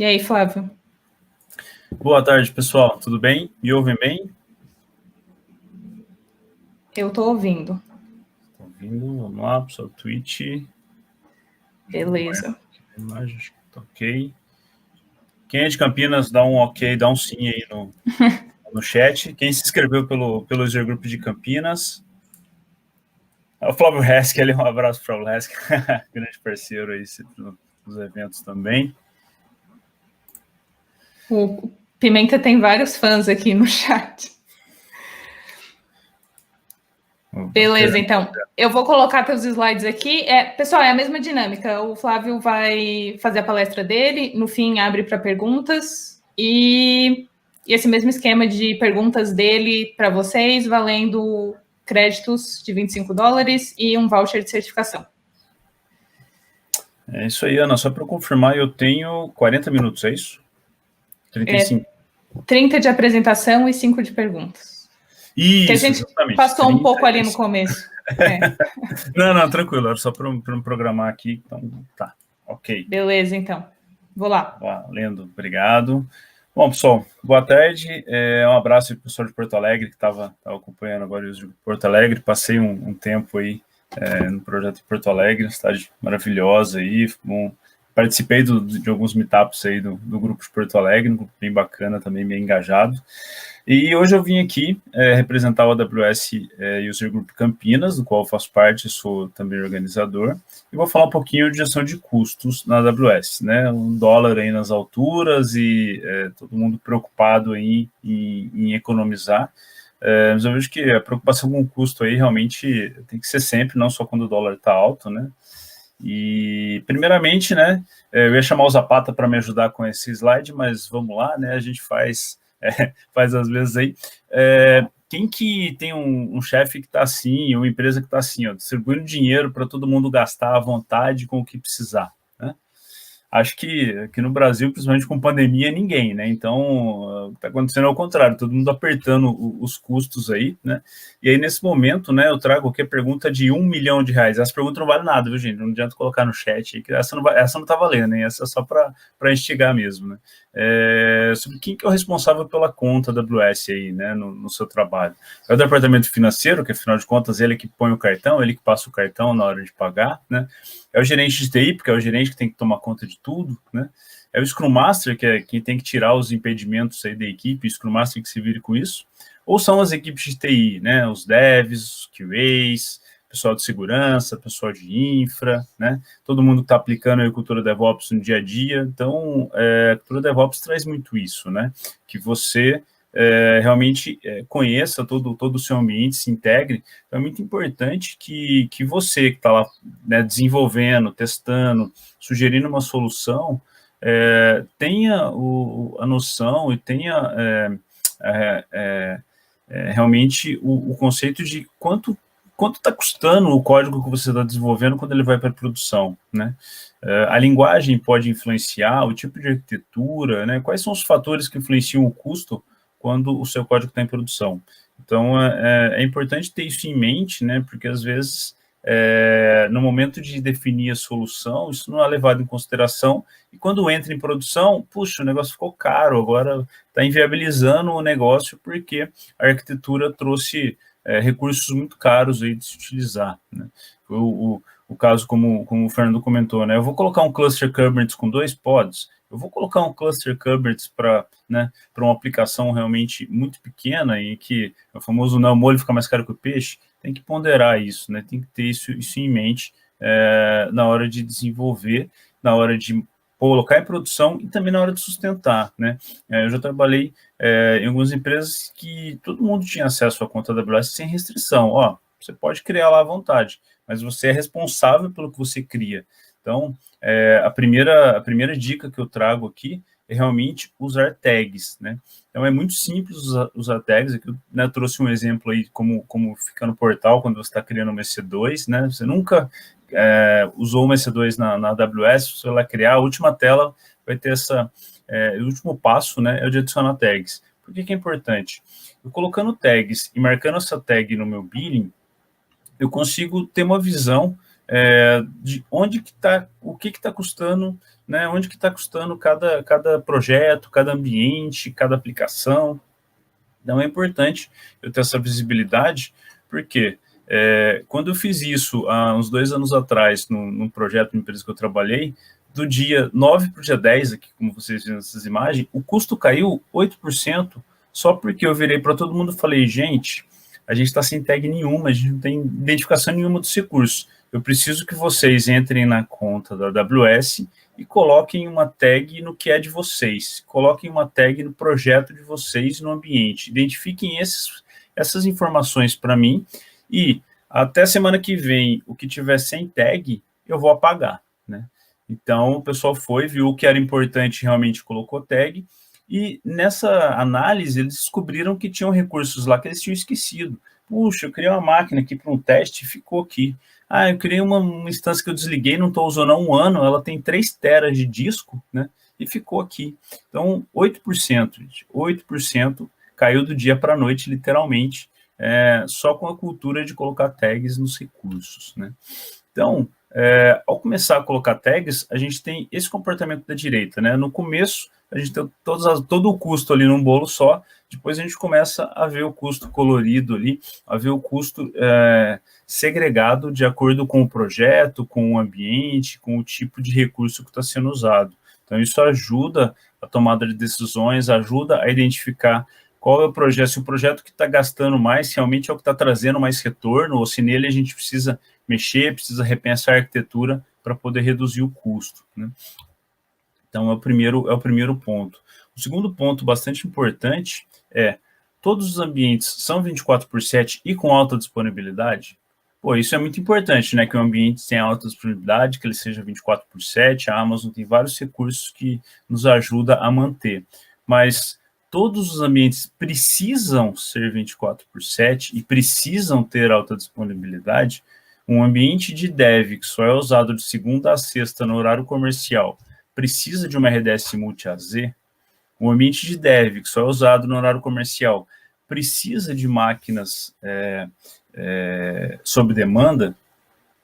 E aí, Flávio? Boa tarde, pessoal. Tudo bem? Me ouvem bem? Eu estou ouvindo. Estou ouvindo. Vamos lá, pessoal. Twitch. Beleza. Imagem, acho que tá ok. Quem é de Campinas, dá um ok, dá um sim aí no chat. Quem se inscreveu pelo User Group de Campinas? É o Flávio Heskel, um abraço para o Flávio Heskel, grande parceiro aí dos eventos também. O Pimenta tem vários fãs aqui no chat. Beleza, então. Eu vou colocar teus slides aqui. Pessoal, é a mesma dinâmica. O Flávio vai fazer a palestra dele, no fim abre para perguntas e esse mesmo esquema de perguntas dele para vocês, valendo créditos de $25 e um voucher de certificação. É isso aí, Ana. Só para confirmar, eu tenho 40 minutos, é isso? 35. 30 de apresentação e 5 de perguntas. Isso, que a gente justamente. passou um pouco ali no começo. Não, tranquilo. Era só para me programar aqui. Então, tá. Ok. Beleza, então. Vou lá. Valendo, obrigado. Bom, pessoal, boa tarde. Um abraço para o pessoal de Porto Alegre, que estava acompanhando agora o de Porto Alegre. Passei um tempo aí no projeto de Porto Alegre, uma cidade maravilhosa aí. Bom, participei de alguns meetups aí do grupo de Porto Alegre, um grupo bem bacana, também bem engajado. E hoje eu vim aqui representar o AWS User Group Campinas, do qual eu faço parte, sou também organizador, e vou falar um pouquinho de gestão de custos na AWS, né? Um dólar aí nas alturas e todo mundo preocupado aí em economizar. Mas eu vejo que a preocupação com o custo aí realmente tem que ser sempre, não só quando o dólar está alto, né? E, primeiramente, né, eu ia chamar o Zapata para me ajudar com esse slide, mas vamos lá, né, a gente faz às vezes aí. Quem que tem um chefe que está assim, uma empresa que está assim, ó, distribuindo dinheiro para todo mundo gastar à vontade com o que precisar, né? Acho que aqui no Brasil, principalmente com pandemia, ninguém, né? Então, o que está acontecendo é o contrário, todo mundo apertando os custos aí, né? E aí, nesse momento, né, eu trago aqui a pergunta de R$1 milhão. Essa pergunta não vale nada, viu, gente? Não adianta colocar no chat aí, que essa não tá valendo, hein? Essa é só para instigar mesmo, né? Sobre quem que é o responsável pela conta da AWS aí, né, no seu trabalho. É o departamento financeiro, que afinal de contas ele que põe o cartão, ele que passa o cartão na hora de pagar, né? É o gerente de TI, porque é o gerente que tem que tomar conta de tudo, né? É o Scrum Master, que é quem tem que tirar os impedimentos aí da equipe, o Scrum Master que se vire com isso, ou são as equipes de TI, né? Os devs, os QAs, pessoal de segurança, pessoal de infra, né? Todo mundo que está aplicando a cultura DevOps no dia a dia. Então, a cultura DevOps traz muito isso, né? Que você realmente conheça todo o seu ambiente, se integre. Então, é muito importante que você que está lá, né, desenvolvendo, testando, sugerindo uma solução, tenha a noção e tenha realmente o conceito de quanto está custando o código que você está desenvolvendo quando ele vai para a produção, né? A linguagem pode influenciar, o tipo de arquitetura, né? Quais são os fatores que influenciam o custo quando o seu código está em produção? Então, é importante ter isso em mente, né? Porque, às vezes, no momento de definir a solução, isso não é levado em consideração, e quando entra em produção, puxa, o negócio ficou caro, agora está inviabilizando o negócio porque a arquitetura trouxe recursos muito caros aí de se utilizar, né? O caso, como o Fernando comentou, né? Eu vou colocar um cluster Kubernetes com 2 pods, eu vou colocar um cluster Kubernetes para uma aplicação realmente muito pequena, em que o famoso não, o molho fica mais caro que o peixe. Tem que ponderar isso, né? Tem que ter isso em mente na hora de desenvolver, na hora de colocar em produção e também na hora de sustentar, né? Eu já trabalhei em algumas empresas que todo mundo tinha acesso à conta da AWS sem restrição. Ó, você pode criar lá à vontade, mas você é responsável pelo que você cria. Então, a primeira dica que eu trago aqui é realmente usar tags, né? Então, é muito simples usar tags. Aqui eu, né, trouxe um exemplo aí como fica no portal quando você está criando uma EC2, né? Você nunca usou uma EC2 na AWS, você vai criar, a última tela vai ter o último passo, né, é o de adicionar tags. Por que é importante? Eu colocando tags e marcando essa tag no meu billing, eu consigo ter uma visão de onde que está, o que está custando, né, onde que está custando cada projeto, cada ambiente, cada aplicação. Então é importante eu ter essa visibilidade, porque quando eu fiz isso há uns 2 anos atrás, num projeto, numa empresa que eu trabalhei, do dia 9 para o dia 10, aqui, como vocês viram nessas imagens, o custo caiu 8%, só porque eu virei para todo mundo e falei, gente, a gente está sem tag nenhuma, a gente não tem identificação nenhuma dos recursos. Eu preciso que vocês entrem na conta da AWS e coloquem uma tag no que é de vocês, coloquem uma tag no projeto de vocês no ambiente, identifiquem essas informações para mim e até semana que vem, o que tiver sem tag, eu vou apagar, né? Então, o pessoal viu o que era importante, realmente colocou tag, e nessa análise, eles descobriram que tinham recursos lá que eles tinham esquecido. Puxa, eu criei uma máquina aqui para um teste e ficou aqui. Eu criei uma instância que eu desliguei, não estou usando há 1 ano, ela tem 3 teras de disco, né? E ficou aqui. Então, 8%, gente, 8% caiu do dia para a noite, literalmente, só com a cultura de colocar tags nos recursos, né? Então, ao começar a colocar tags, a gente tem esse comportamento da direita, né? No começo, a gente tem todo o custo ali num bolo só, depois a gente começa a ver o custo colorido ali, a ver o custo segregado de acordo com o projeto, com o ambiente, com o tipo de recurso que está sendo usado. Então, isso ajuda a tomada de decisões, ajuda a identificar qual é o projeto, se o projeto que está gastando mais realmente é o que está trazendo mais retorno, ou se nele a gente precisa mexer, precisa repensar a arquitetura para poder reduzir o custo, né? Então, é o primeiro ponto. O segundo ponto bastante importante todos os ambientes são 24/7 e com alta disponibilidade? Pô, isso é muito importante, né? Que o ambiente tenha alta disponibilidade, que ele seja 24/7. A Amazon tem vários recursos que nos ajudam a manter. Mas todos os ambientes precisam ser 24/7 e precisam ter alta disponibilidade. Um ambiente de dev que só é usado de segunda a sexta no horário comercial precisa de uma RDS multi-AZ. Um ambiente de dev que só é usado no horário comercial precisa de máquinas sob demanda?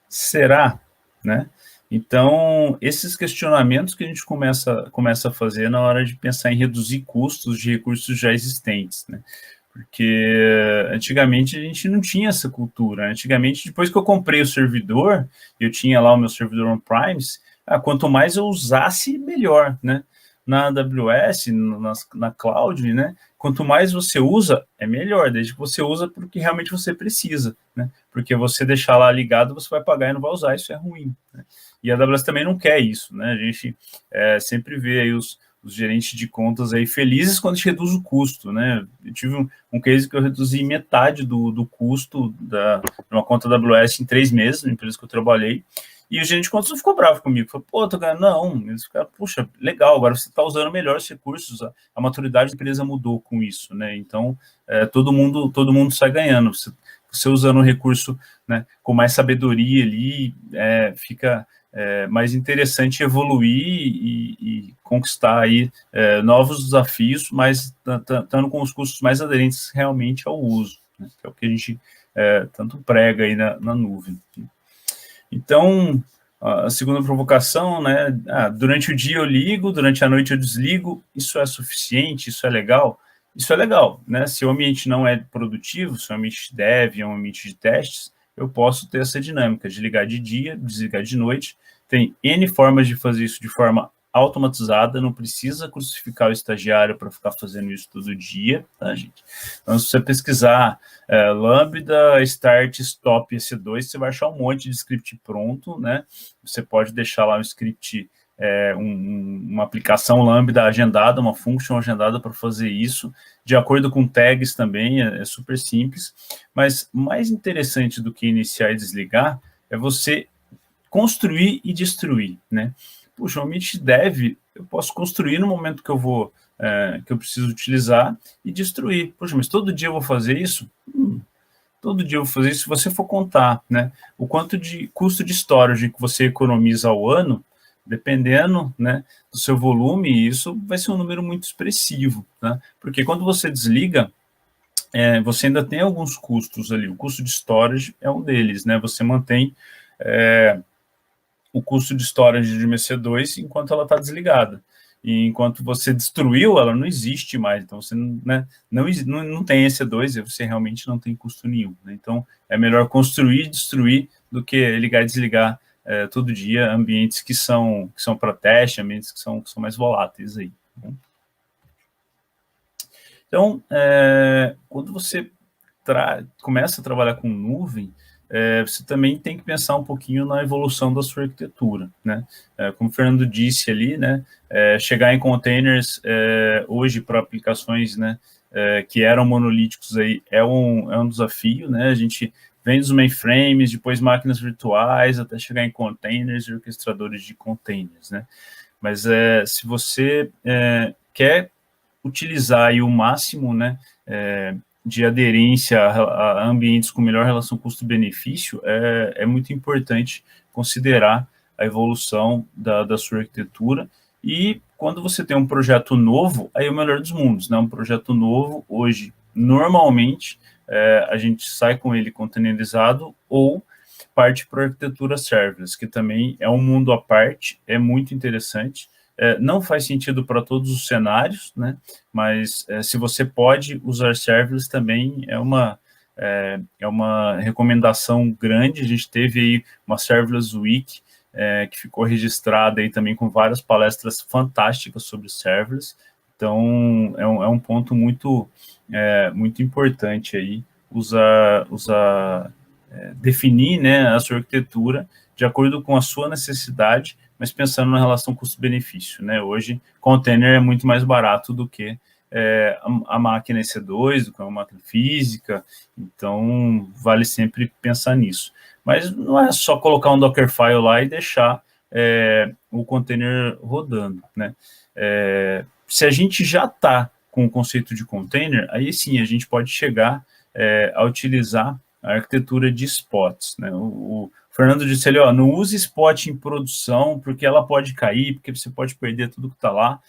Será? Né? Então, esses questionamentos que a gente começa a fazer na hora de pensar em reduzir custos de recursos já existentes, né? Porque antigamente a gente não tinha essa cultura. Antigamente, depois que eu comprei o servidor, eu tinha lá o meu servidor on-premise, quanto mais eu usasse, melhor, né? Na AWS, na cloud, né? Quanto mais você usa, é melhor, desde que você usa porque realmente você precisa, né? Porque você deixar lá ligado, você vai pagar e não vai usar, isso é ruim, né? E a AWS também não quer isso, né? A gente sempre vê aí os gerentes de contas aí felizes quando a gente reduz o custo, né? Eu tive um case que eu reduzi metade do custo de uma conta da AWS em 3 meses, na empresa que eu trabalhei, e o gerente de contas não ficou bravo comigo, falou, pô, tô ganhando, não, eles ficaram, puxa, legal, agora você está usando melhor os recursos, a maturidade da empresa mudou com isso, né? Então, todo mundo sai ganhando, você usando o recurso, né, com mais sabedoria ali, fica mais interessante evoluir e conquistar aí novos desafios, mas estando com os custos mais aderentes realmente ao uso, né, que é o que a gente tanto prega aí na nuvem. Então, a segunda provocação, né, durante o dia eu ligo, durante a noite eu desligo, isso é suficiente, isso é legal? Isso é legal, né? Se o ambiente não é produtivo, se o ambiente dev é um ambiente de testes, eu posso ter essa dinâmica de ligar de dia, desligar de noite. Tem N formas de fazer isso de forma automatizada, não precisa crucificar o estagiário para ficar fazendo isso todo dia, tá, gente? Então, se você pesquisar Lambda, Start, Stop, EC2, você vai achar um monte de script pronto, né? Você pode deixar lá um script, uma aplicação Lambda agendada, uma function agendada para fazer isso, de acordo com tags também, é super simples, mas mais interessante do que iniciar e desligar é você construir e destruir, né? Puxa, o ambiente dev, eu posso construir no momento que eu preciso utilizar e destruir. Puxa, mas todo dia eu vou fazer isso? Todo dia eu vou fazer isso. Se você for contar, né, o quanto de custo de storage que você economiza ao ano, dependendo, né, do seu volume, isso vai ser um número muito expressivo, né? Porque quando você desliga, você ainda tem alguns custos ali. O custo de storage é um deles, né? Você mantém o custo de storage de uma EC2 enquanto ela está desligada. E enquanto você destruiu, ela não existe mais. Então, você não tem EC2 e você realmente não tem custo nenhum. Né? Então, é melhor construir e destruir do que ligar e desligar todo dia ambientes que são para teste, ambientes que são mais voláteis aí. Tá? Então, quando você começa a trabalhar com nuvem, você também tem que pensar um pouquinho na evolução da sua arquitetura, né? Como o Fernando disse ali, né? Chegar em containers hoje para aplicações, né? Que eram monolíticos aí é um desafio, né? A gente vem dos mainframes, depois máquinas virtuais, até chegar em containers e orquestradores de containers, né? Mas se você quer utilizar aí o máximo, né? De aderência a ambientes com melhor relação custo-benefício, é muito importante considerar a evolução da sua arquitetura. E quando você tem um projeto novo, aí é o melhor dos mundos, né? Um projeto novo, hoje, normalmente, a gente sai com ele containerizado ou parte para a arquitetura serverless, que também é um mundo à parte, é muito interessante. Não faz sentido para todos os cenários, né? Mas se você pode usar serverless também é uma recomendação grande. A gente teve aí uma Serverless Week que ficou registrada aí também com várias palestras fantásticas sobre serverless. Então é um ponto muito importante aí definir, né, a sua arquitetura de acordo com a sua necessidade, mas pensando na relação custo-benefício, né? Hoje, container é muito mais barato do que a máquina EC2, do que uma máquina física, então vale sempre pensar nisso. Mas não é só colocar um Dockerfile lá e deixar o container rodando, né? Se a gente já está com o conceito de container, aí sim a gente pode chegar a utilizar a arquitetura de spots, né? O Fernando disse ali, não use spot em produção, porque ela pode cair, porque você pode perder tudo que está lá.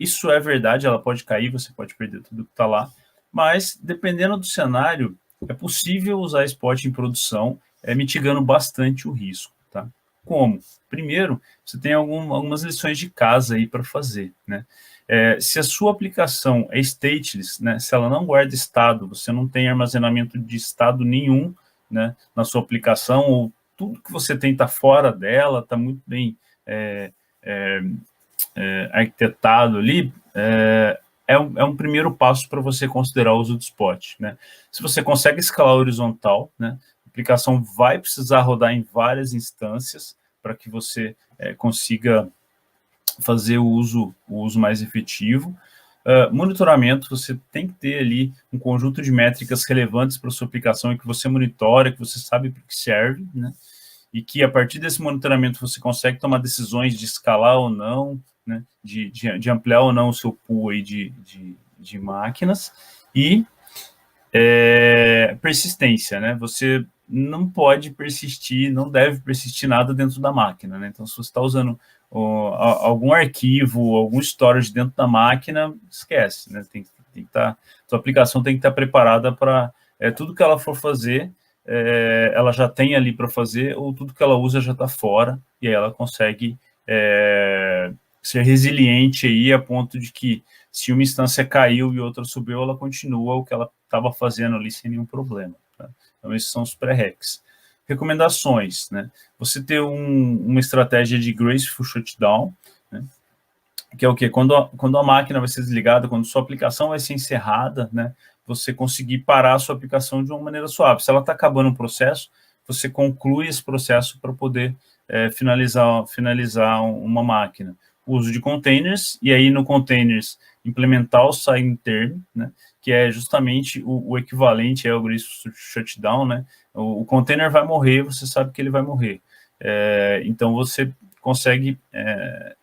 Isso é verdade, ela pode cair, você pode perder tudo que está lá, mas dependendo do cenário, é possível usar spot em produção, mitigando bastante o risco, tá? Como? Primeiro, você tem algumas lições de casa aí para fazer, né? Se a sua aplicação é stateless, né, se ela não guarda estado, você não tem armazenamento de estado nenhum, né, na sua aplicação, ou tudo que você tem está fora dela, está muito bem arquitetado ali, é um primeiro passo para você considerar o uso do spot, né? Se você consegue escalar horizontal, né, a aplicação vai precisar rodar em várias instâncias para que você consiga fazer o uso mais efetivo. Monitoramento, você tem que ter ali um conjunto de métricas relevantes para a sua aplicação e que você monitora, que você sabe para que serve, né? E que a partir desse monitoramento você consegue tomar decisões de escalar ou não, né? de ampliar ou não o seu pool aí de máquinas. E persistência, né? Você não pode persistir, não deve persistir nada dentro da máquina, né? Então, se você está usando algum arquivo, algum storage dentro da máquina, esquece, né? Tem que estar, sua aplicação tem que estar preparada para tudo que ela for fazer, ela já tem ali para fazer, ou tudo que ela usa já está fora, e aí ela consegue ser resiliente aí a ponto de que se uma instância caiu e outra subiu, ela continua o que ela estava fazendo ali sem nenhum problema. Tá? Então, esses são os pré-reqs. Recomendações, né? Você ter uma estratégia de graceful shutdown, né? Que é o quê? Quando a máquina vai ser desligada, quando sua aplicação vai ser encerrada, né? Você conseguir parar a sua aplicação de uma maneira suave. Se ela está acabando um processo, você conclui esse processo para poder finalizar uma máquina. O uso de containers, e aí no containers implementar o sign term, né, que é justamente o equivalente ao graceful shutdown, né? O container vai morrer, você sabe que ele vai morrer. Então, você consegue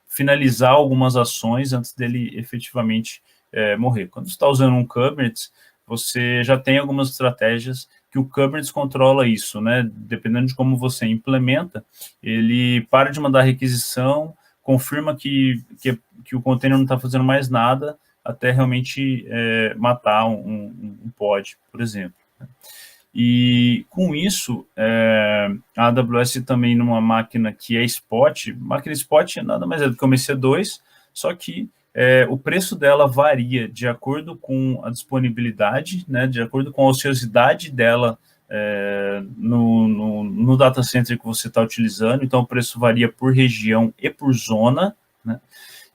finalizar algumas ações antes dele efetivamente morrer. Quando você está usando um Kubernetes, você já tem algumas estratégias que o Kubernetes controla isso, né? Dependendo de como você implementa, ele para de mandar requisição, confirma que o container não está fazendo mais nada, até realmente matar um pod, por exemplo. E com isso, a AWS também numa máquina que é Spot, máquina Spot nada mais é do que uma EC2, só que o preço dela varia de acordo com a disponibilidade, né, de acordo com a ociosidade dela no data center que você está utilizando. Então, o preço varia por região e por zona, né,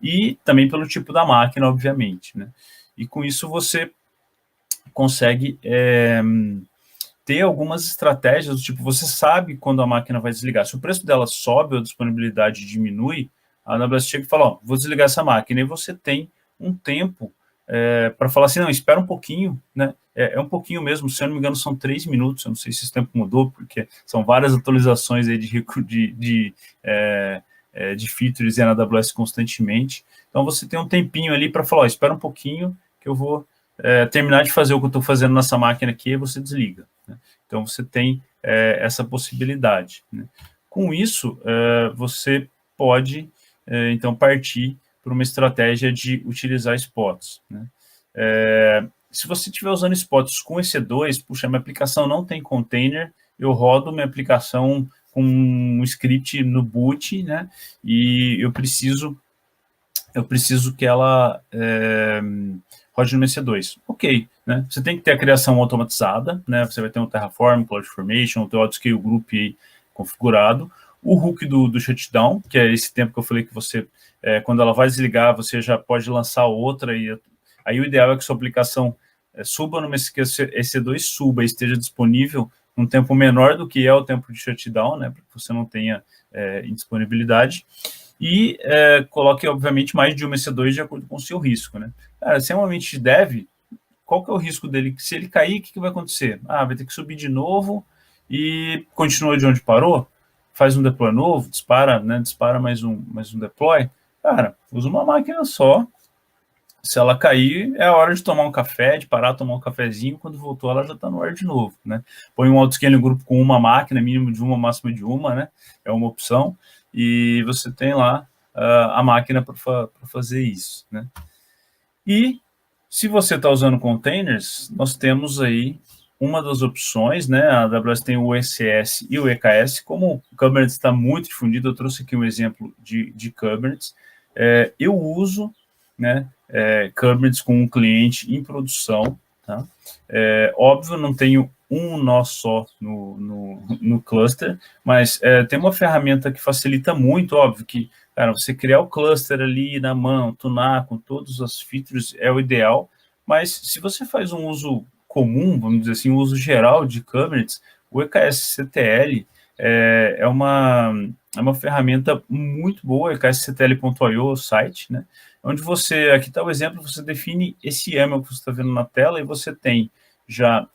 e também pelo tipo da máquina, obviamente, né. E com isso você consegue ter algumas estratégias, tipo, você sabe quando a máquina vai desligar. Se o preço dela sobe ou a disponibilidade diminui, a AWS chega e fala, ó, vou desligar essa máquina, e você tem um tempo para falar assim, não, espera um pouquinho, né? É um pouquinho mesmo, se eu não me engano, são 3 minutos, eu não sei se esse tempo mudou, porque são várias atualizações aí de features na AWS constantemente. Então, você tem um tempinho ali para falar, ó, espera um pouquinho, que eu vou terminar de fazer o que eu estou fazendo nessa máquina aqui, e você desliga. Né? Então, você tem essa possibilidade. Né? Com isso, você pode, então, partir para uma estratégia de utilizar spots. Né? Se você estiver usando spots com EC2, puxa, minha aplicação não tem container, eu rodo minha aplicação com um script no boot, né? E eu preciso que ela rode no EC2. Ok, né? Você tem que ter a criação automatizada, né? Você vai ter um Terraform, CloudFormation, o teu AutoScale Group aí configurado, o hook do shutdown, que é esse tempo que eu falei que você, quando ela vai desligar, você já pode lançar outra, e aí o ideal é que sua aplicação suba no EC2, suba e esteja disponível num tempo menor do que é o tempo de shutdown, né? Para que você não tenha indisponibilidade. E coloque, obviamente, mais de uma EC2 de acordo com o seu risco, né? Cara, se é um ambiente de dev, qual que é o risco dele? Se ele cair, o que vai acontecer? Vai ter que subir de novo e continua de onde parou, faz um deploy novo, dispara mais um deploy. Cara, usa uma máquina só. Se ela cair, é a hora de tomar um café, de parar, tomar um cafezinho. Quando voltou, ela já está no ar de novo, né? Põe um autoscale no grupo com uma máquina, mínimo de uma, máximo de uma, né? É uma opção. E você tem lá a máquina para fazer isso, né? E se você está usando containers, nós temos aí uma das opções, né? A AWS tem o ECS e o EKS. Como o Kubernetes está muito difundido, eu trouxe aqui um exemplo de Kubernetes. Eu uso, né, Kubernetes com um cliente em produção, tá? Óbvio, não tenho um nó só no cluster, mas tem uma ferramenta que facilita muito, óbvio que, cara, você criar o cluster ali na mão, tunar com todos os features é o ideal, mas se você faz um uso comum, vamos dizer assim, um uso geral de Kubernetes, o EKS-CTL é uma ferramenta muito boa, eksctl.io, o site, né? Onde você, aqui está o exemplo, você define esse YAML que você está vendo na tela e você tem já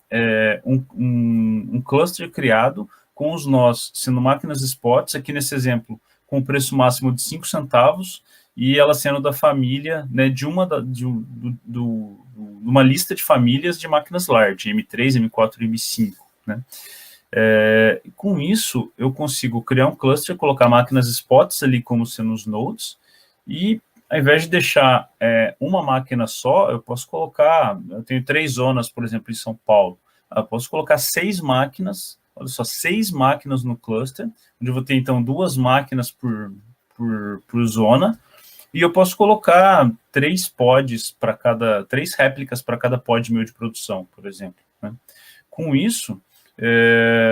um cluster criado com os nós sendo máquinas spots, aqui nesse exemplo, com o preço máximo de 5 centavos, e ela sendo da família, né, de uma lista de famílias de máquinas large, M3, M4 e M5, né? Com isso, eu consigo criar um cluster, colocar máquinas spots ali como sendo os nodes, e ao invés de deixar uma máquina só, eu posso colocar, eu tenho 3 zonas, por exemplo, em São Paulo, eu posso colocar 6 máquinas, olha só, 6 máquinas no cluster, onde eu vou ter, então, 2 máquinas por zona, e eu posso colocar 3 pods para 3 réplicas para cada pod meu de produção, por exemplo, né? Com isso,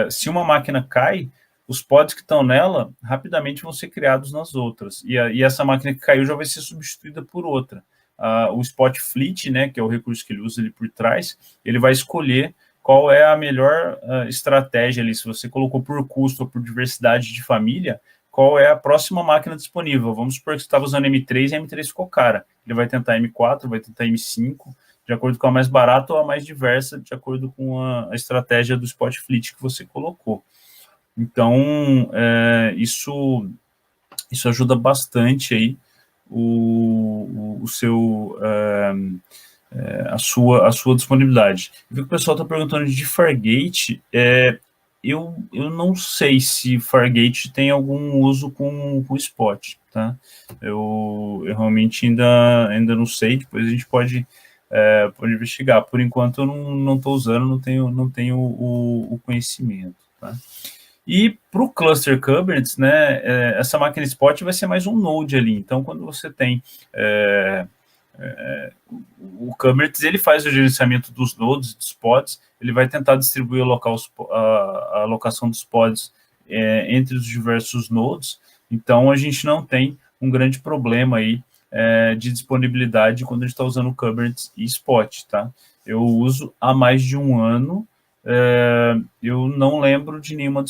se uma máquina cai, os pods que estão nela rapidamente vão ser criados nas outras. E essa máquina que caiu já vai ser substituída por outra. O Spot Fleet, né, que é o recurso que ele usa ali por trás, ele vai escolher qual é a melhor estratégia ali. Se você colocou por custo ou por diversidade de família, qual é a próxima máquina disponível. Vamos supor que você estava usando M3 e a M3 ficou cara. Ele vai tentar M4, vai tentar M5, de acordo com a mais barata ou a mais diversa, de acordo com a estratégia do Spot Fleet que você colocou. Então, isso ajuda bastante aí a sua disponibilidade. Eu vi que o pessoal está perguntando de Fargate. Eu não sei se Fargate tem algum uso com Spot, tá? Eu realmente ainda não sei. Depois a gente pode pode investigar. Por enquanto eu não estou usando, não tenho o conhecimento, tá? E para o cluster Kubernetes, né, essa máquina spot vai ser mais um node ali. Então, quando você tem o Kubernetes, ele faz o gerenciamento dos nodes, dos pods, ele vai tentar distribuir a alocação dos pods entre os diversos nodes. Então, a gente não tem um grande problema aí de disponibilidade quando a gente está usando o Kubernetes e Spot, tá? Eu uso há mais de um ano, eu não lembro de nenhuma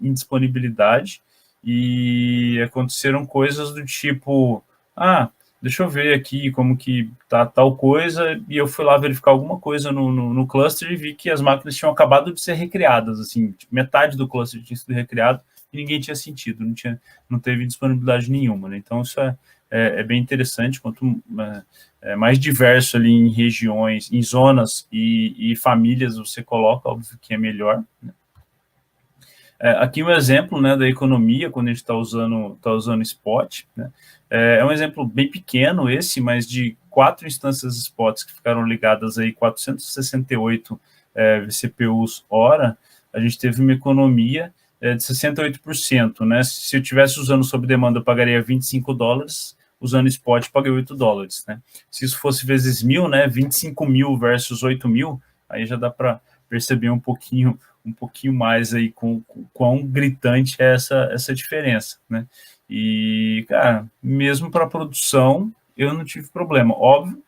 indisponibilidade, e aconteceram coisas do tipo, deixa eu ver aqui como que tá tal coisa, e eu fui lá verificar alguma coisa no cluster e vi que as máquinas tinham acabado de ser recriadas, assim, tipo, metade do cluster tinha sido recriado e ninguém tinha sentido, não teve disponibilidade nenhuma, né? Então isso é bem interessante. Quanto mais diverso ali em regiões, em zonas e famílias você coloca, óbvio que é melhor, né? Aqui um exemplo, né, da economia, quando a gente está usando Spot, né? É um exemplo bem pequeno esse, mas de 4 instâncias Spots que ficaram ligadas aí 468 vCPUs hora, a gente teve uma economia de 68%, né? Se eu estivesse usando sob demanda, eu pagaria $25, usando Spot, paguei $8, né? Se isso fosse vezes 1.000, né, 25 mil versus 8 mil, aí já dá para perceber um pouquinho mais aí com quão gritante é essa diferença, né? E, cara, mesmo para produção, eu não tive problema. Óbvio,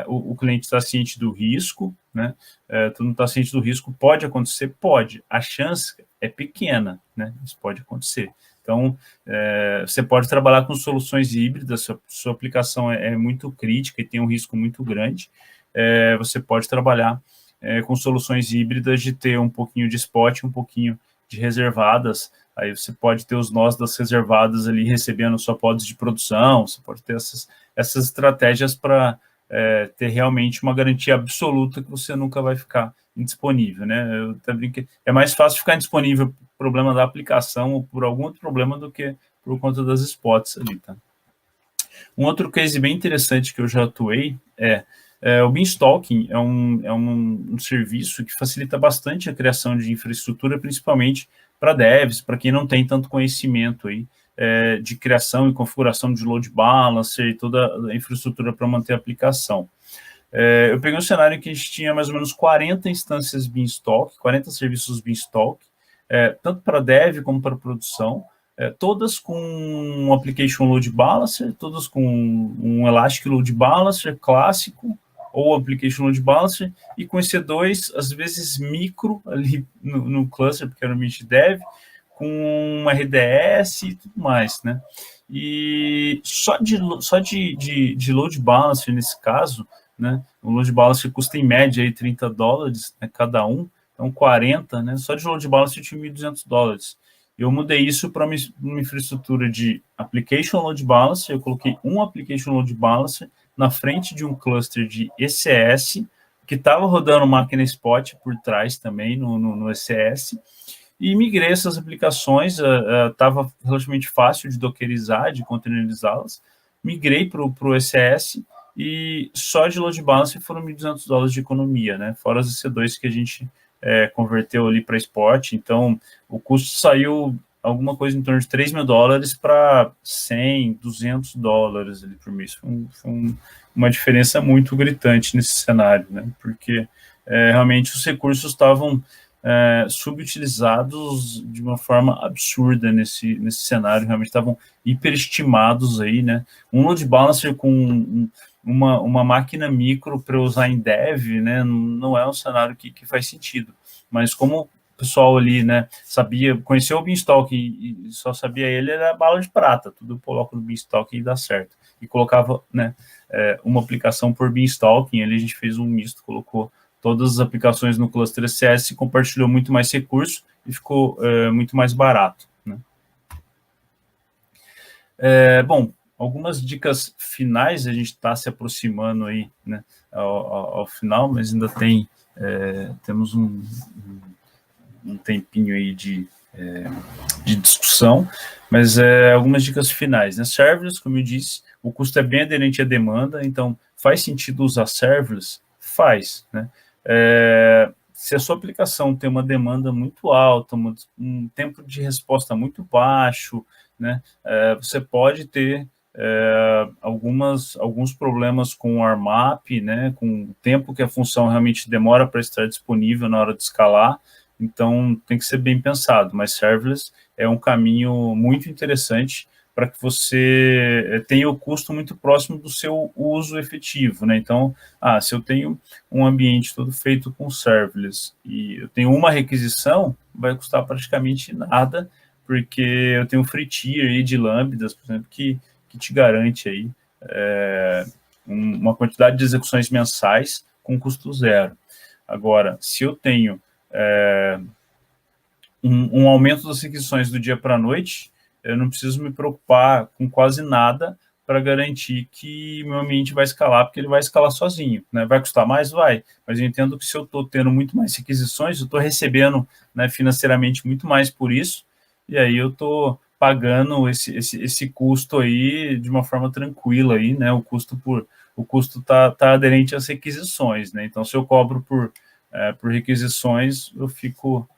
o cliente está ciente do risco, né? Tu não está ciente do risco, pode acontecer? Pode. A chance é pequena, né? Isso pode acontecer. Então, você pode trabalhar com soluções híbridas, sua aplicação é muito crítica e tem um risco muito grande, você pode trabalhar com soluções híbridas de ter um pouquinho de spot, um pouquinho de reservadas. Aí você pode ter os nós das reservadas ali recebendo só pods de produção, você pode ter essas estratégias para ter realmente uma garantia absoluta que você nunca vai ficar indisponível, né? Eu até brinquei, é mais fácil ficar indisponível por problema da aplicação ou por algum outro problema do que por conta das spots ali, tá? Um outro case bem interessante que eu já atuei o Beanstalking é um serviço que facilita bastante a criação de infraestrutura, principalmente para devs, para quem não tem tanto conhecimento aí, de criação e configuração de load balancer e toda a infraestrutura para manter a aplicação. Eu peguei um cenário em que a gente tinha mais ou menos 40 instâncias Beanstalk, 40 serviços Beanstalk, tanto para dev como para produção, todas com um Application Load Balancer, todas com um Elastic Load Balancer clássico, ou Application Load Balancer, e com EC2, às vezes micro, ali no cluster, porque era um Mint Dev, com um RDS e tudo mais, né? E só de Load Balancer, nesse caso, né? O Load Balancer custa em média aí $30, né, cada um, então 40, né? Só de Load Balancer tinha $1.200. Eu mudei isso para uma infraestrutura de Application Load Balancer, eu coloquei um Application Load Balancer na frente de um cluster de ECS, que estava rodando máquina Spot por trás também no ECS, e migrei essas aplicações, estava relativamente fácil de dockerizar, de containerizá-las, migrei para o ECS, e só de load balancer foram $1.200 de economia, né? Fora as EC2 que a gente converteu ali para Spot, então o custo saiu alguma coisa em torno de $3 mil para $100, $200 ali por mês. Foi uma diferença muito gritante nesse cenário, né? Porque realmente os recursos estavam subutilizados de uma forma absurda nesse cenário, realmente estavam hiperestimados aí, né? Um load balancer com uma máquina micro para usar em dev, né? Não é um cenário que faz sentido. Mas como o pessoal ali, né, conheceu o Beanstalk e só sabia ele, era bala de prata, tudo eu coloco no Beanstalk e dá certo. E colocava, né, uma aplicação por Beanstalk, ali a gente fez um misto, colocou todas as aplicações no cluster ECS, compartilhou muito mais recurso e ficou muito mais barato, né? Bom, algumas dicas finais, a gente está se aproximando aí, né, ao final, mas ainda temos um tempinho aí de de discussão, mas algumas dicas finais, né? Serverless, como eu disse, o custo é bem aderente à demanda, então faz sentido usar serverless? Faz, né? Se a sua aplicação tem uma demanda muito alta, um tempo de resposta muito baixo, né? Você pode ter alguns problemas com o ARMAP, né? Com o tempo que a função realmente demora para estar disponível na hora de escalar, então tem que ser bem pensado, mas serverless é um caminho muito interessante para que você tenha o custo muito próximo do seu uso efetivo, né? Então, se eu tenho um ambiente todo feito com serverless e eu tenho uma requisição, vai custar praticamente nada, porque eu tenho um free tier aí de lambdas, por exemplo, que te garante aí uma quantidade de execuções mensais com custo zero. Agora, se eu tenho um aumento das requisições do dia para a noite, eu não preciso me preocupar com quase nada para garantir que meu ambiente vai escalar, porque ele vai escalar sozinho, né? Vai custar mais? Vai, mas eu entendo que se eu estou tendo muito mais requisições, eu estou recebendo, né, financeiramente muito mais por isso, e aí eu estou pagando esse custo aí de uma forma tranquila aí, né? O custo tá aderente às requisições, né? Então, se eu cobro por requisições, eu fico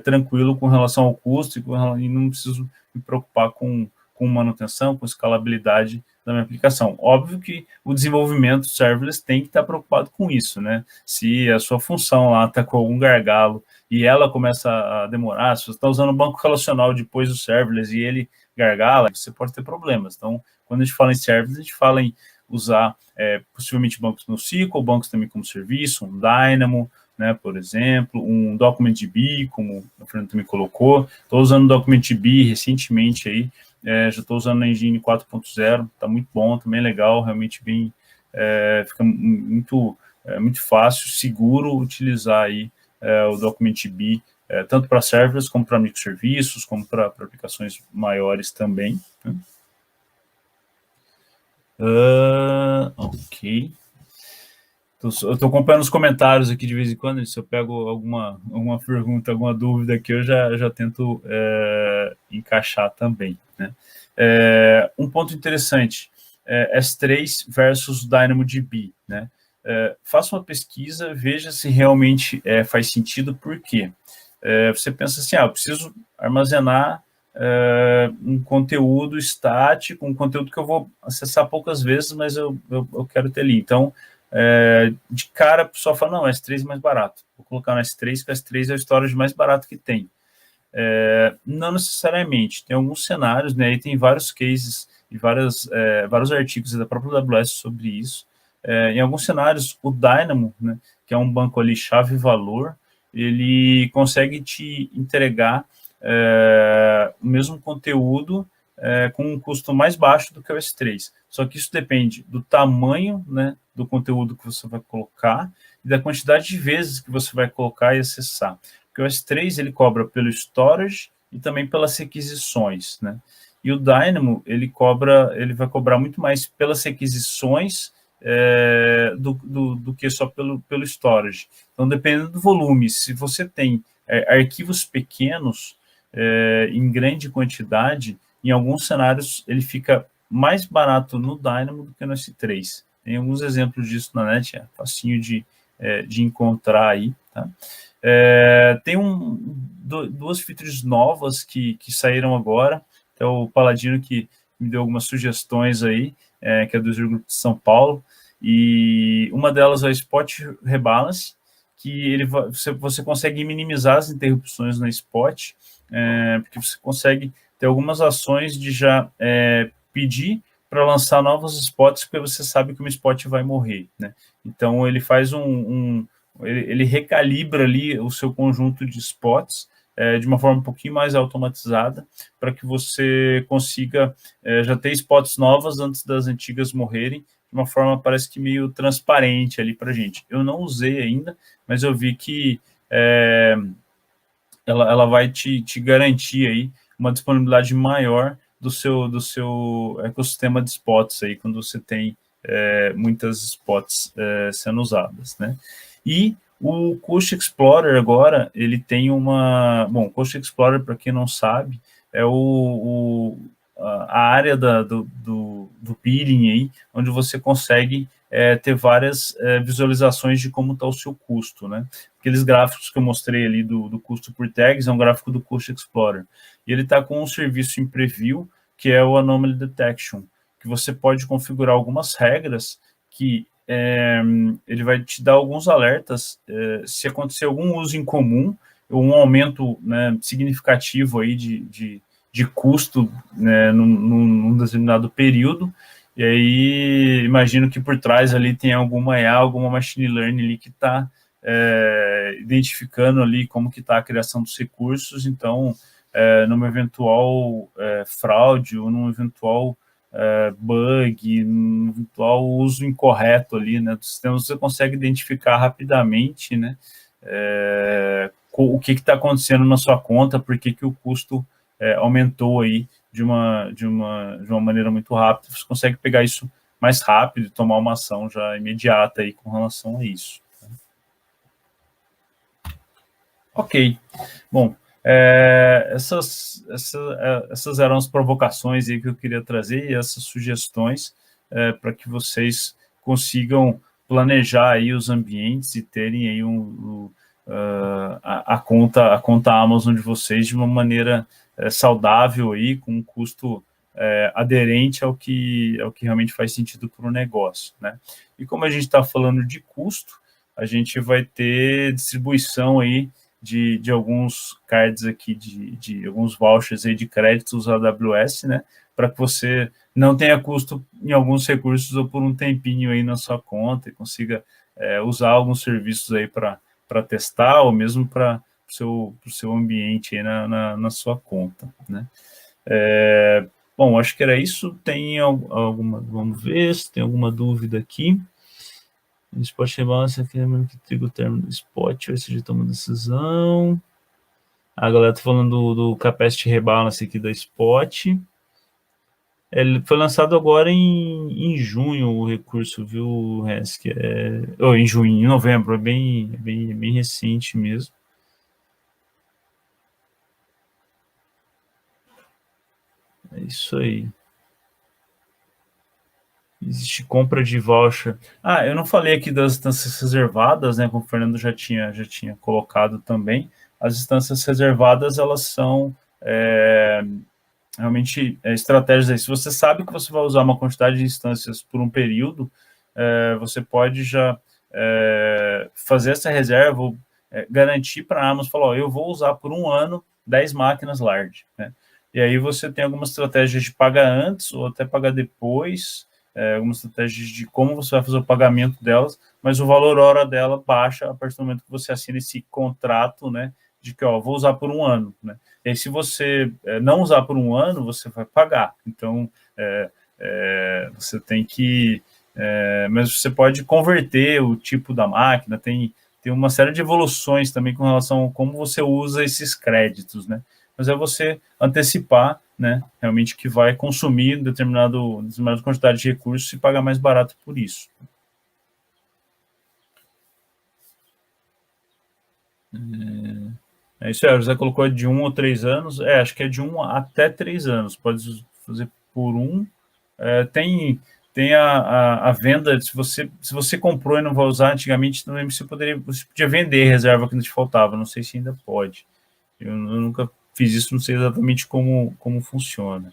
tranquilo com relação ao custo e não preciso me preocupar com manutenção, com escalabilidade da minha aplicação. Óbvio que o desenvolvimento serverless tem que estar preocupado com isso, né? Se a sua função lá está com algum gargalo e ela começa a demorar, se você está usando o banco relacional depois do serverless e ele gargala, você pode ter problemas. Então, quando a gente fala em serverless, a gente fala em usar possivelmente bancos NoSQL, bancos também como serviço, um Dynamo, né, por exemplo, um DocumentDB, como a Fernanda também colocou. Estou usando o DocumentDB recentemente aí, já estou usando a Engine 4.0, está muito bom, também legal, realmente bem, fica muito fácil, seguro utilizar aí o DocumentDB, tanto para serverless, como para microserviços, como para aplicações maiores também. Né? Ok. Eu estou acompanhando os comentários aqui de vez em quando, se eu pego alguma pergunta, alguma dúvida aqui, eu já tento encaixar também. Né? Um ponto interessante, S3 versus DynamoDB. Né? Faça uma pesquisa, veja se realmente faz sentido, por quê? Você pensa assim, eu preciso armazenar um conteúdo estático, um conteúdo que eu vou acessar poucas vezes, mas eu quero ter ali. Então, de cara, a pessoa fala, não, S3 é mais barato. Vou colocar no S3, que o S3 é o storage mais barato que tem. Não necessariamente. Tem alguns cenários, né, e tem vários cases e vários artigos da própria AWS sobre isso. Em alguns cenários, o Dynamo, né, que é um banco ali chave-valor, ele consegue te entregar o mesmo conteúdo com um custo mais baixo do que o S3. Só que isso depende do tamanho, né, do conteúdo que você vai colocar e da quantidade de vezes que você vai colocar e acessar. Porque o S3 ele cobra pelo storage e também pelas requisições, né? E o Dynamo ele vai cobrar muito mais pelas requisições do que só pelo storage. Então, dependendo do volume, se você tem arquivos pequenos em grande quantidade, em alguns cenários ele fica mais barato no Dynamo do que no S3. Tem alguns exemplos disso na net, é facinho de encontrar aí, tá? Tem duas features novas que saíram agora, é o Paladino que me deu algumas sugestões aí, que é do Grupo de São Paulo, e uma delas é o Spot Rebalance, que você consegue minimizar as interrupções na Spot, porque você consegue ter algumas ações de já pedir para lançar novos spots, porque você sabe que um spot vai morrer, né? Então, ele faz ele recalibra ali o seu conjunto de spots de uma forma um pouquinho mais automatizada, para que você consiga já ter spots novas antes das antigas morrerem, de uma forma parece que meio transparente ali para a gente. Eu não usei ainda, mas eu vi que ela vai te garantir aí uma disponibilidade maior do seu ecossistema de spots aí, quando você tem muitas spots sendo usadas, né? E O Cost Explorer agora, ele tem uma... Bom, o Cost Explorer, para quem não sabe, é a área do billing aí, onde você consegue ter várias visualizações de como está o seu custo, né? Aqueles gráficos que eu mostrei ali do custo por tags é um gráfico do Cost Explorer. E ele está com um serviço em preview, que é o Anomaly Detection, que você pode configurar algumas regras que ele vai te dar alguns alertas se acontecer algum uso incomum ou um aumento, né, significativo aí de custo, né, num determinado período. E aí imagino que por trás ali tem alguma IA, alguma machine learning ali que está identificando ali como que está a criação dos recursos. Então, numa eventual fraude ou num eventual bug, num eventual uso incorreto ali, né, do sistema, você consegue identificar rapidamente, né, o que está acontecendo na sua conta, por que o custo aumentou aí de uma maneira muito rápida. Você consegue pegar isso mais rápido e tomar uma ação já imediata aí com relação a isso. Ok. Bom, essas eram as provocações aí que eu queria trazer e essas sugestões para que vocês consigam planejar aí os ambientes e terem aí a conta Amazon de vocês de uma maneira saudável aí, com um custo aderente ao que realmente faz sentido para o negócio, né? E como a gente está falando de custo, a gente vai ter distribuição aí de alguns cards aqui, de alguns vouchers aí de créditos AWS, né, para que você não tenha custo em alguns recursos ou por um tempinho aí na sua conta e consiga usar alguns serviços aí para testar ou mesmo para o seu ambiente aí na sua conta, né. Bom, acho que era isso. Tem alguma... Vamos ver se tem alguma dúvida aqui. Spot rebalance aqui, lembrando que trigo o término do spot, vai ser de tomar decisão. A galera tá falando do capacity rebalance aqui da spot. Ele foi lançado agora em junho, o recurso, viu, Resk? Em junho, em novembro, é bem recente mesmo. É isso aí. Existe compra de voucher. Eu não falei aqui das instâncias reservadas, né? Como o Fernando já tinha colocado também. As instâncias reservadas, elas são realmente estratégias aí. Se você sabe que você vai usar uma quantidade de instâncias por um período, você pode já fazer essa reserva, ou, garantir para a Amazon, falar, eu vou usar por um ano 10 máquinas large, né? E aí você tem algumas estratégias de pagar antes ou até pagar depois, algumas estratégias de como você vai fazer o pagamento delas, mas o valor hora dela baixa a partir do momento que você assina esse contrato, né, de que, vou usar por um ano, né? E aí, se você não usar por um ano, você vai pagar. Então, você tem que... mas você pode converter o tipo da máquina, tem uma série de evoluções também com relação a como você usa esses créditos, né? Mas é você antecipar, né, realmente que vai consumir determinada quantidade de recursos e pagar mais barato por isso. Isso o José colocou de 1 ou 3 anos. Acho que é de 1 até 3 anos. Pode fazer por um. Tem a venda, se você comprou e não vai usar, antigamente não lembro se você podia vender reserva que não te faltava, não sei se ainda pode. Eu nunca fiz isso, não sei exatamente como funciona.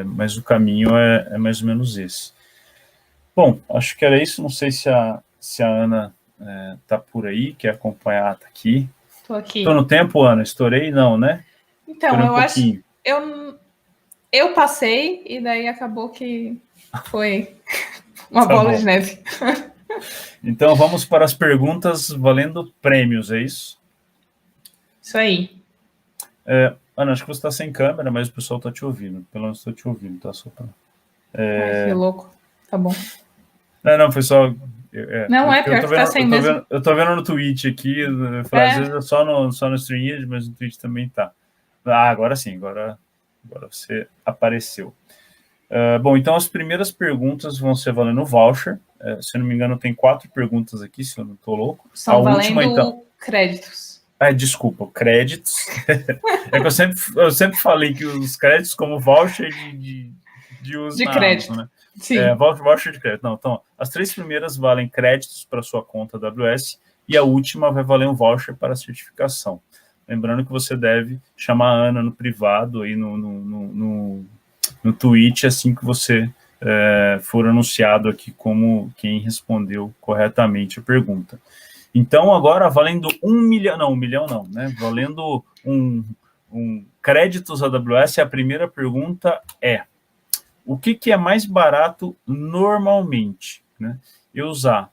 Mas o caminho é mais ou menos esse. Bom, acho que era isso. Não sei se a Ana está por aí, quer acompanhar, está aqui. Estou aqui. Estou no tempo, Ana? Estourei? Não, né? Então, eu acho... Eu passei e daí acabou que foi uma bola de neve. Então, vamos para as perguntas valendo prêmios, é isso? Isso aí. Ana, acho que você está sem câmera, mas o pessoal está te ouvindo. Pelo menos estou te ouvindo, tá? Só pra... Ai, que louco. Tá bom. Não, foi só... Não, pior que tá sem mesmo. Eu tô vendo no Twitch aqui, às vezes é só no StreamYard, mas no Twitch também tá. Agora sim, agora você apareceu. Bom, então as primeiras perguntas vão ser valendo voucher. Se eu não me engano, tem 4 perguntas aqui, se eu não estou louco. São valendo então... créditos. Desculpa, créditos. É que eu sempre falei que os créditos como voucher de uso de crédito. Amazon, né? Sim. Voucher de crédito. Não, então, as 3 primeiras valem créditos para sua conta AWS e a última vai valer um voucher para certificação. Lembrando que você deve chamar a Ana no privado aí no Twitch assim que você for anunciado aqui como quem respondeu corretamente a pergunta. Então, agora, valendo 1 milhão... Não, 1 milhão não, né? Valendo um créditos AWS, a primeira pergunta é: o que é mais barato normalmente? Né? Eu usar,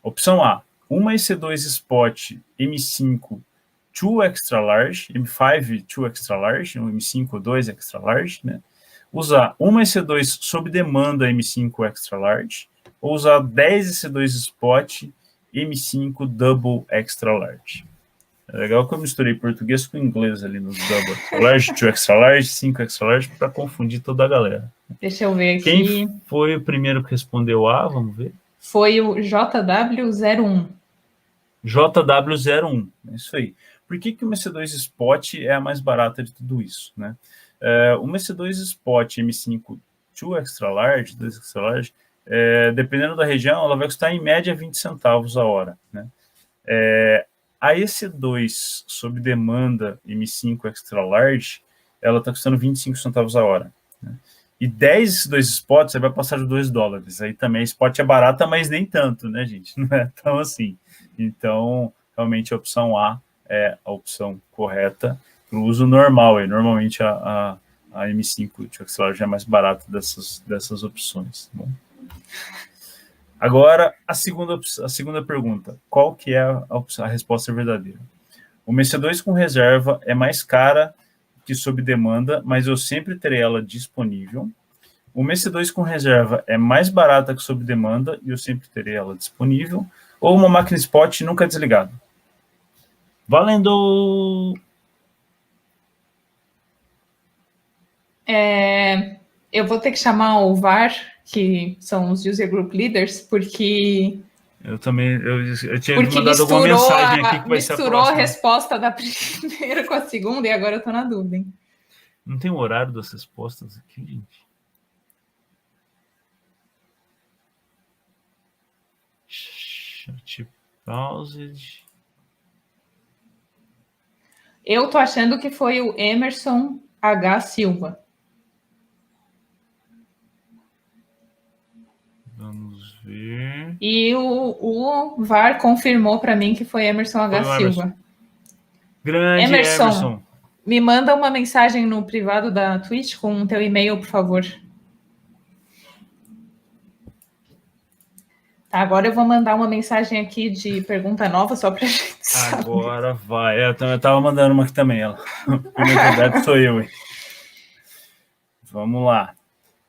opção A, uma EC2 Spot M5 2 Extra Large, M5 2 Extra Large, um M5 2 Extra Large, né? Usar uma EC2 sob demanda M5 Extra Large, ou usar 10 EC2 Spot M5 Double Extra Large. É legal que eu misturei português com inglês ali nos Double Extra Large, 2 Extra Large, 5 Extra Large, para confundir toda a galera. Deixa eu ver aqui. Quem foi o primeiro que respondeu A? Vamos ver. Foi o JW01. JW01, é isso aí. Por que o EC2 Spot é a mais barata de tudo isso, né? O EC2 Spot M5 2 Extra Large, 2 Extra Large, dependendo da região, ela vai custar em média 20 centavos a hora, né? A EC2 sob demanda M5 Extra Large, ela está custando 25 centavos a hora, né? E 10 EC2 Spot, você vai passar de $2. Aí também a Spot é barata, mas nem tanto, né, gente? Não é tão assim. Então, realmente a opção A é a opção correta para o uso normal. E normalmente a M5 Extra Large é mais barata dessas opções. Tá bom? Agora, a segunda pergunta. Qual que é a resposta verdadeira? O EC2 com reserva é mais cara que sob demanda, mas eu sempre terei ela disponível. O EC2 com reserva é mais barata que sob demanda e eu sempre terei ela disponível. Ou uma máquina spot nunca desligada. Valendo! Eu vou ter que chamar o VAR, que são os User Group Leaders, porque... Eu também, eu tinha mandado alguma mensagem aqui que vai ser a próxima. Misturou a resposta da primeira com a segunda e agora eu tô na dúvida, hein? Não tem o horário das respostas aqui, gente? Chat paused. Eu tô achando que foi o Emerson H. Silva. Vamos ver. E o VAR confirmou para mim que foi Emerson H. Silva. Grande Emerson. Me manda uma mensagem no privado da Twitch com o teu e-mail, por favor. Tá, agora eu vou mandar uma mensagem aqui de pergunta nova só para gente saber. Agora vai. Eu tava mandando uma aqui também. Ela. Primeiro sou eu, hein? Vamos lá.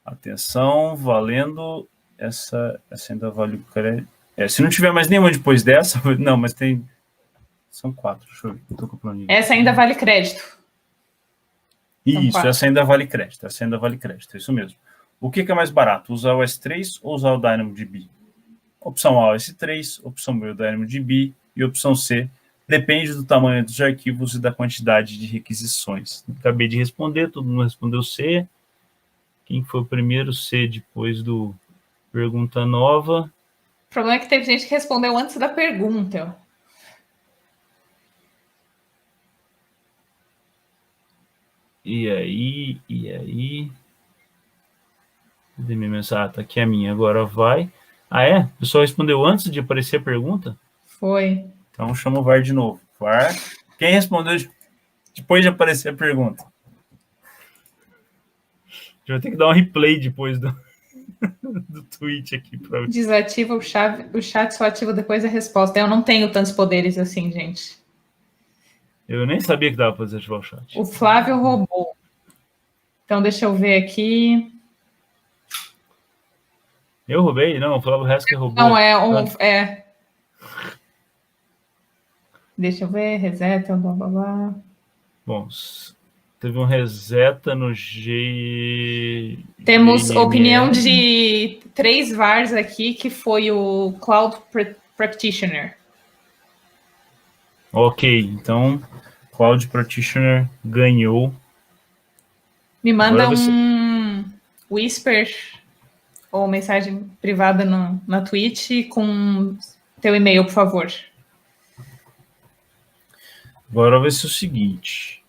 Atenção, valendo. Essa ainda vale o crédito. Se não tiver mais nenhuma depois dessa, não, mas tem. São 4. Deixa eu ver. Eu tô com o planinho. Essa ainda vale crédito. Isso, essa ainda vale crédito. Essa ainda vale crédito, é isso mesmo. O que é mais barato? Usar o S3 ou usar o DynamoDB? Opção A, o S3, opção B, o DynamoDB e opção C, depende do tamanho dos arquivos e da quantidade de requisições. Acabei de responder, todo mundo respondeu C. Quem foi o primeiro? C, depois do pergunta nova. O problema é que teve gente que respondeu antes da pergunta. E aí? Cadê minha mensagem? Tá aqui a minha, agora vai. Ah, é? O pessoal respondeu antes de aparecer a pergunta? Foi. Então chama o VAR de novo. VAR. Quem respondeu depois de aparecer a pergunta? Já vai ter que dar um replay depois do tweet aqui. Desativa o chat, só ativa depois a resposta. Eu não tenho tantos poderes assim, gente. Eu nem sabia que dava para desativar o chat. O Flávio roubou. Então, deixa eu ver aqui. Eu roubei? Não, o Flávio Haskell roubou. Não, Deixa eu ver, reseta, blá, blá, blá. Bom, teve um reseta no G... Temos GNME. opinião de 3 VARs aqui, que foi o Cloud Practitioner. Ok, então Cloud Practitioner ganhou. Me manda um whisper ou mensagem privada na Twitch com teu e-mail, por favor. Agora vai ser o seguinte,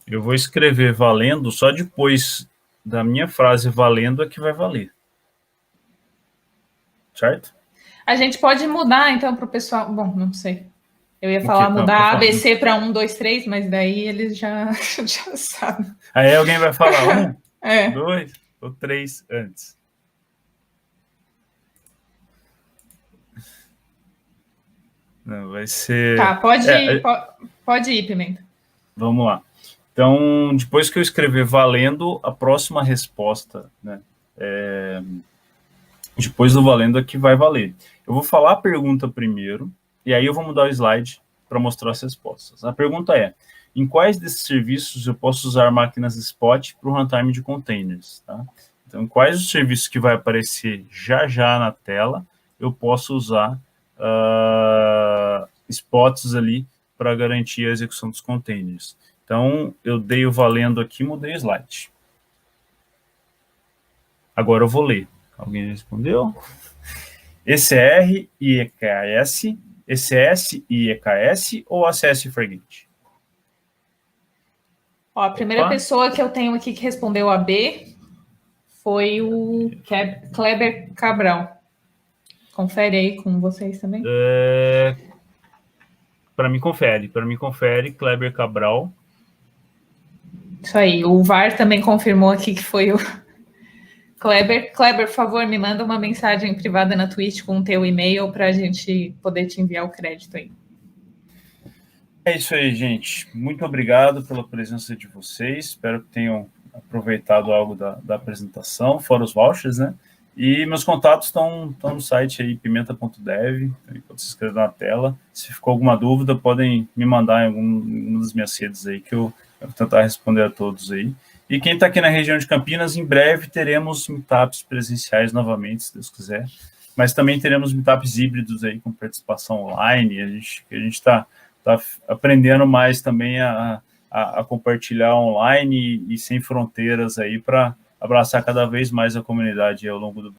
eu vou escrever valendo, só depois da minha frase valendo é que vai valer. Certo? A gente pode mudar, então, para o pessoal... Bom, não sei. Eu ia falar mudar ABC para 1, 2, 3, mas daí eles já sabem. Aí alguém vai falar 1, 2 ou 3 antes. Não, vai ser... Tá, pode ir, Pimenta. Vamos lá. Então, depois que eu escrever valendo, a próxima resposta, né? Depois do valendo é que vai valer. Eu vou falar a pergunta primeiro, e aí eu vou mudar o slide para mostrar as respostas. A pergunta é, em quais desses serviços eu posso usar máquinas spot para o runtime de containers? Tá? Então, quais os serviços que vai aparecer já na tela eu posso usar spots ali para garantir a execução dos containers? Então, eu dei o valendo aqui, mudei o slide. Agora eu vou ler. Alguém respondeu? ECR e EKS, ECS e EKS ou ACS Fargate? Ó, a primeira pessoa que eu tenho aqui que respondeu a B foi o Kleber Cabral. Confere aí com vocês também. Para mim confere, Kleber Cabral. Isso aí, o VAR também confirmou aqui que foi o Kleber. Kleber, por favor, me manda uma mensagem privada na Twitch com o teu e-mail para a gente poder te enviar o crédito aí. É isso aí, gente. Muito obrigado pela presença de vocês. Espero que tenham aproveitado algo da apresentação, fora os vouchers, né? E meus contatos estão no site aí, pimenta.dev, pode se inscrever na tela. Se ficou alguma dúvida, podem me mandar em alguma das minhas redes aí, que eu vou tentar responder a todos aí. E quem está aqui na região de Campinas, em breve teremos meetups presenciais novamente, se Deus quiser. Mas também teremos meetups híbridos aí, com participação online. A gente está aprendendo mais também a compartilhar online e sem fronteiras aí para abraçar cada vez mais a comunidade ao longo do